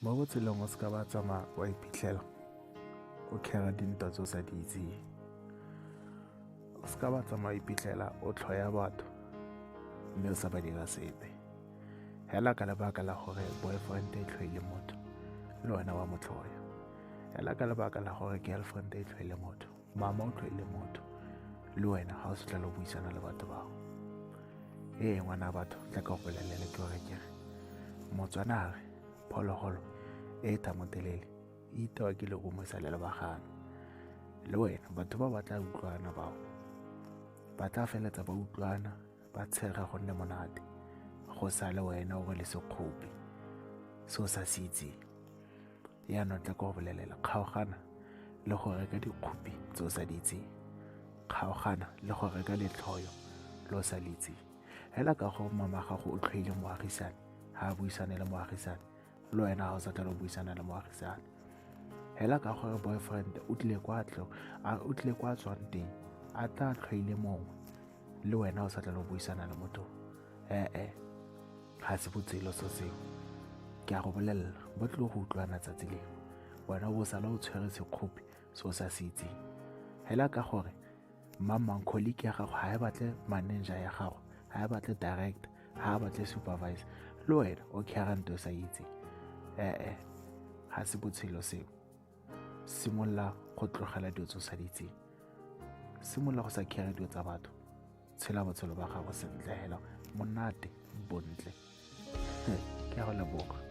Mo botselong o ska ba tsamaya wa iphitlhela o kgera dintwa tse o sa di itseng. O ska ba tsamaya iphitlhela o tlhoya batho mme o sa ba dira sepe, hela ka lebaka la gore boyfriend e tlhoile motho le wena wa motlhoya, hela ka lebaka la gore girlfriend e tlhoile motho, mama o tlhoile motho le wena ga o se tlhole o buisana le batho bao. Ngwana batho tla ka go bolelele ke gore kere Motswana a re phologolo e thamotelele e itewa ke lerumo sa le lebagana. Le wena batho ba ba tla utlwana bao, ba tla feletsa ba utlwana ba tshega go nne monate go sa le wena o le sekgopi se o sa se itseng. Yaanong tla ka go bolelela, kgaogana le go reka dikgopi tse o sa di itseng, kgaogana le go reka letlhoyo le o sa le itseng. Hela ka go mama gago o tlhoile moagisane ha a buisane le moagisane le wena ga o sa tlhole o buisana le moagisane. Hela ka gore boyfriend o tlile kwa tswang teng a tla tlhoile mongwe le wena o sa tlhole o buisana le motho. Ga se botshelo so seo, ke a go bolelela bo tlile go utlwana tsatsi leo, wena o sala o tshwere sekgopi se o sa se itseng. Hela ka gore colleague ya gago ga e batle manager ya gago, ga e batle director, ga e batle supervisor, le wena o kgera nto o sa itseng. Ga se botshelo seo. Simolola go tlogela dilo tse o sa di itseng, simolola go sa kgera dilo tsa batho, tshela botshelo ba gago sentle hela monate bontle. Ke a go leboga.